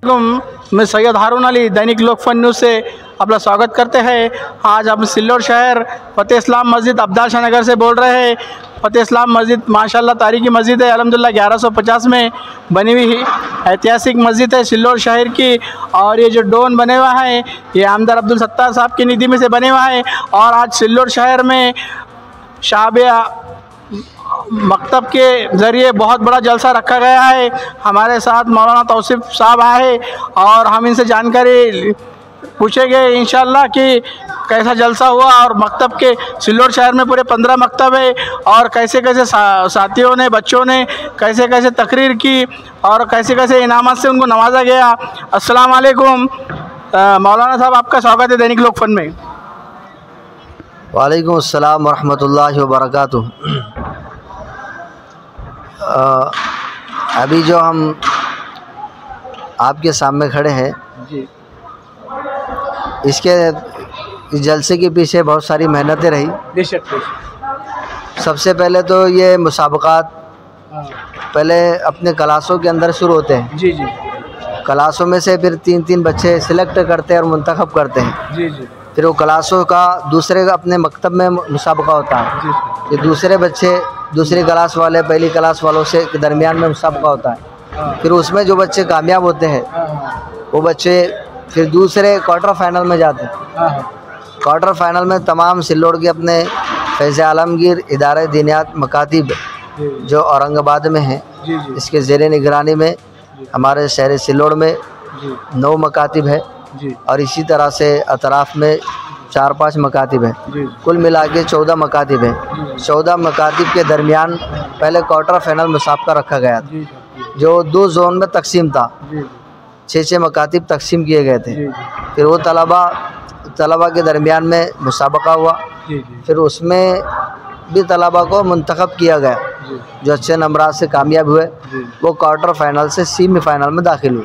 मैं सैयद हारून अली दैनिक लोकफन न्यूज़ से आपका स्वागत करते हैं। आज हम सिल्लोड शहर फ़तेह इस्लाम मस्जिद अब्दाल शाह नगर से बोल रहे हैं। फ़तेह इस्लाम मस्जिद माशाल्लाह तारीखी मस्जिद है। अल्हम्दुलिल्लाह 1150 में बनी हुई ऐतिहासिक मस्जिद है सिल्लोड शहर की। और ये जो डोन बने हुआ है ये आमदार अब्दुल सत्तार साहब की निधि में से बने हुआ है। और आज सिल्लोड शहर में शाबिया मकतब के ज़रिए बहुत बड़ा जलसा रखा गया है। हमारे साथ मौलाना तौसीफ साहब आए और हम इनसे जानकारी पूछेंगे इंशाअल्लाह कि कैसा जलसा हुआ और मकतब के सिल्लोड शहर में पूरे 15 मकतब है और कैसे कैसे साथियों ने बच्चों ने कैसे कैसे तकरीर की और कैसे कैसे इनामत से उनको नवाजा गया। अस्सलाम वालेकुम मौलाना साहब, आपका स्वागत है दैनिक लोकफन में। वालेकुम अस्सलाम वरहमतुल्लाहि वबरकातुह। अभी जो हम आपके सामने खड़े हैं जी, इसके जलसे के पीछे बहुत सारी मेहनतें रही। बेशक। सबसे पहले तो ये मुसाबकात पहले अपने क्लासों के अंदर शुरू होते हैं। जी जी। क्लासों में से फिर 3-3 बच्चे सिलेक्ट करते हैं और मुंतखब करते हैं। जी जी। फिर वो क्लासों का दूसरे अपने मकतब में मुसाबका होता है। जी, ये दूसरे बच्चे दूसरी क्लास वाले पहली क्लास वालों से दरमियान में मुसाबका होता है। फिर उसमें जो बच्चे कामयाब होते हैं वो बच्चे फिर दूसरे क्वार्टर फाइनल में जाते हैं। क्वार्टर फाइनल में तमाम सिल्लोड के अपने फैज़ आलमगीर इदारे दीनियात मकातिब जो औरंगाबाद में हैं, इसके ज़ेरे निगरानी में हमारे शहर सिल्लोड में 9 मकातिब है और इसी तरह से अतराफ़ में 4-5 मकातिब है। कुल मिला के 14 मकातिब है। 14 मकातिब के दरमियान पहले क्वार्टर फाइनल मुसाबका रखा गया था जो 2 जोन में तकसीम था। 6-6 मकातिब तकसीम किए गए थे। फिर वो तलबा के दरमियान में मुसाबका हुआ। फिर उसमें भी तलबा को मुंतखब किया गया। जो अच्छे नंबरात से कामयाब हुए वो क्वार्टर फाइनल से सेमी फाइनल में दाखिल हुए।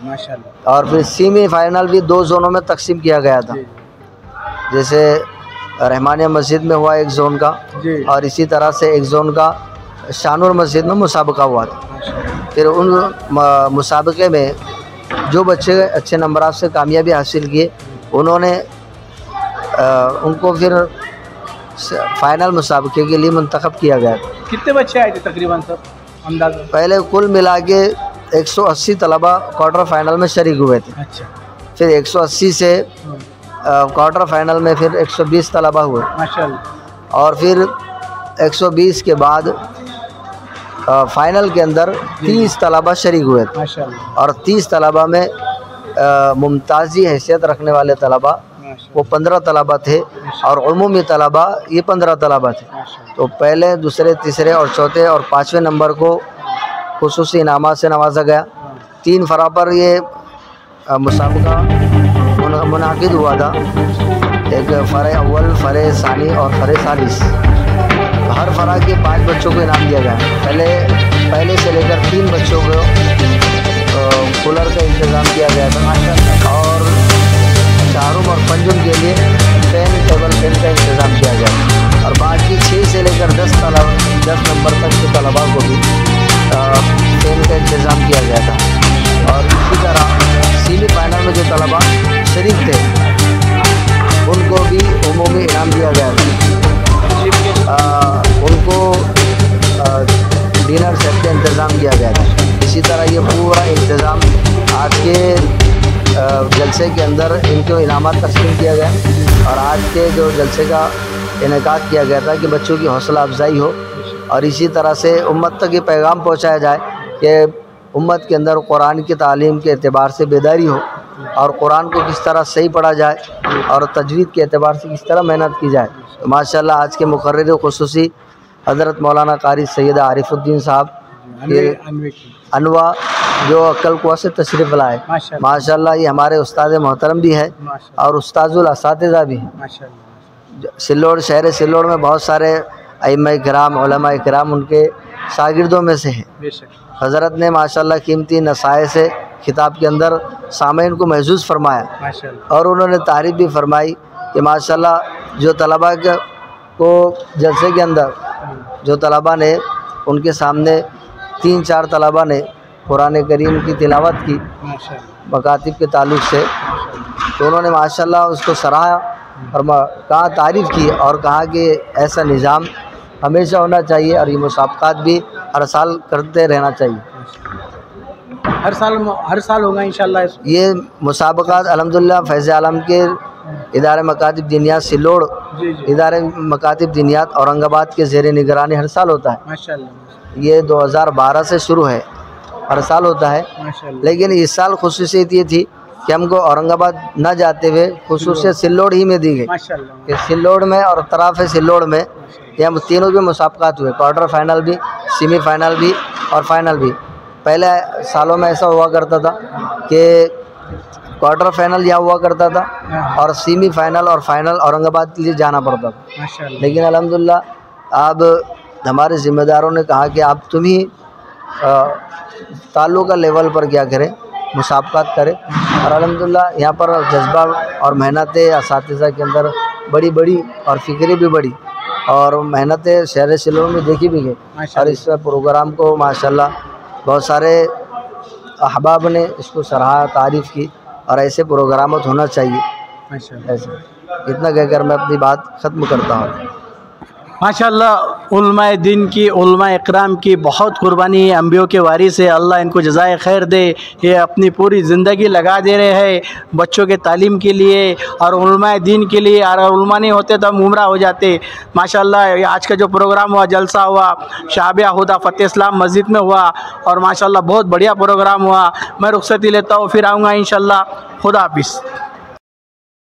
माशाल्लाह। और फिर सेमी फाइनल भी 2 जोनों में तकसीम किया गया था। जैसे रहमानिया मस्जिद में हुआ एक जोन का और इसी तरह से एक जोन का शानूर मस्जिद में मुसाबका हुआ था। फिर उन मुसाबके में जो बच्चे अच्छे नंबरात से कामयाबी हासिल किए उन्होंने उनको फिर फाइनल मुसाबके के लिए मुंतखब किया गया। कितने बच्चे आए थे तकरीबन सर अंदाज़ा? पहले कुल मिला के 180 तलबा क्वार्टर फाइनल में शरीक हुए थे। अच्छा। फिर 180 से क्वार्टर फाइनल में फिर 120 तलबा हुए माशाल्लाह। और फिर 120 के बाद फाइनल के अंदर 30 तलबा शरीक हुए थे माशाल्लाह। और 30 तलबा में मुमताज़ी हैसियत रखने वाले तलबा वो 15 तलबा थे और उमूमी तलबा ये 15 तलबा थे। तो पहले दूसरे तीसरे और चौथे और 5वें नंबर को खुसूसी इनामात से नवाजा गया। 3 फरा पर ये मुसाबका मुनाकिद हुआ था। एक फ़रे अव्वल, फ़रे सानी और फ़रे सालिस। हर फरा के 5 बच्चों को इनाम दिया गया। पहले से लेकर 3 बच्चों को कूलर का इंतज़ाम किया गया था और चारों और पंजुम के लिए पेन टेबल पेन का इंतज़ाम किया गया। और बाकी 6 से लेकर 10 नंबर तक के तलबा को भी पेन का इंतज़ाम किया गया था। और इसी तरह सेमी फाइनल में जो तलबा शरीक थे उनको भी उमूमी इनाम दिया गया था। उनको डिनर सेट का इंतज़ाम किया गया था। इसी तरह ये पूरा इंतज़ाम आज के जलसे के अंदर इनको इनामात तस्लीम किया गया। और आज के जो जलसे का इनेकाद किया गया था कि बच्चों की हौसला अफजाई हो और इसी तरह से उम्मत तक ये पैगाम पहुँचाया जाए कि उम्मत के अंदर कुरान की तालीम के एतबार से बेदारी हो और कुरान को किस तरह सही पढ़ा जाए और तजवीद के एतबार से किस तरह मेहनत की जाए। तो माशाल्लाह आज के मुकर्रिर खुसूसी हज़रत मौलाना कारी सैयद आरिफुद्दीन साहब अनवा जो अक्कलकुआ से तशरीफ़ लाए। माशाल्लाह ये हमारे उस्ताद मोहतरम भी है और उस्ताजुल असातिज़ा भी हैं। सिल्लोड शहर सिल्लोड में बहुत सारे अइम्मा किराम उलमा किराम उनके शागिर्दों में से हैं। हज़रत ने माशाल्लाह कीमती नसाए से खिताब के अंदर सामईन को महसूस फरमाया और उन्होंने तारीफ़ भी फरमाई कि माशाल्लाह जो तलबा को जलसे के अंदर जो तलबा ने उनके सामने 3-4 तलबा ने कुरान करीम की तिलावत की मकातिब के ताल्लुक़ से, तो उन्होंने माशाल्लाह उसको सराहा और कहा, तारीफ़ की और कहा कि ऐसा निज़ाम हमेशा होना चाहिए और ये मुसाबक़ात भी हर साल करते रहना चाहिए। हर साल होगा इंशाल्लाह। ये मुसाबक़ात अल्हम्दुलिल्लाह फैज़ आलम के इदारे मकातिब दीनियात सिल्लोड़, इदारे मकातिब दीनियात औरंगाबाद के ज़ेर निगरानी हर साल होता है माशाल्लाह। ये 2012 से शुरू है, हर साल होता है। लेकिन इस साल खुसूसियत ये थी कि हमको औरंगाबाद न जाते हुए खुसूसियत सिल्लोड़ ही में दी गई कि सिल्लोड़ में और तराफ़ सिल्लोड़ में यहाँ तीनों भी मुसाबक़ात हुए, क्वार्टर फाइनल भी, सेमीफाइनल भी और फाइनल भी। पहले सालों में ऐसा हुआ करता था कि क्वार्टर फाइनल यहाँ हुआ करता था और सेमीफाइनल और फाइनल औरंगाबाद के लिए जाना पड़ता था। लेकिन अल्हम्दुलिल्लाह अब हमारे ज़िम्मेदारों ने कहा कि आप तुम ही ताल्लुका लेवल पर क्या करें, मुसाबक़ात करें। और अल्हम्दुलिल्लाह यहाँ पर जज्बा और मेहनतें असातिज़ा के अंदर बड़ी बड़ी और फ़िक्री भी बड़ी और मेहनतें शहर सिल्लोड़ में देखी भी गई। और इस प्रोग्राम को माशाल्लाह बहुत सारे अहबाब ने इसको सराहा, तारीफ़ की और ऐसे प्रोग्राम होना चाहिए। ऐसे इतना कहकर मैं अपनी बात ख़त्म करता हूँ। माशाअल्लाह उलमाए दीन की, उलमाए इकराम की बहुत कुर्बानी है, अम्बियों के वारिस है, अल्लाह इनको जज़ाए खैर दे। ये अपनी पूरी ज़िंदगी लगा दे रहे हैं बच्चों के तालीम के लिए और उलमाए दीन के लिए। और उलमा नहीं होते तो हम गुमराह हो जाते। माशाअल्लाह आज का जो प्रोग्राम हुआ, जलसा हुआ, शाबिया हुदा फ़तेह इस्लाम मस्जिद में हुआ और माशाअल्लाह बहुत बढ़िया प्रोग्राम हुआ। मैं रुखसती लेता हूँ, फिर आऊँगा इंशाअल्लाह। खुदा हाफिज़।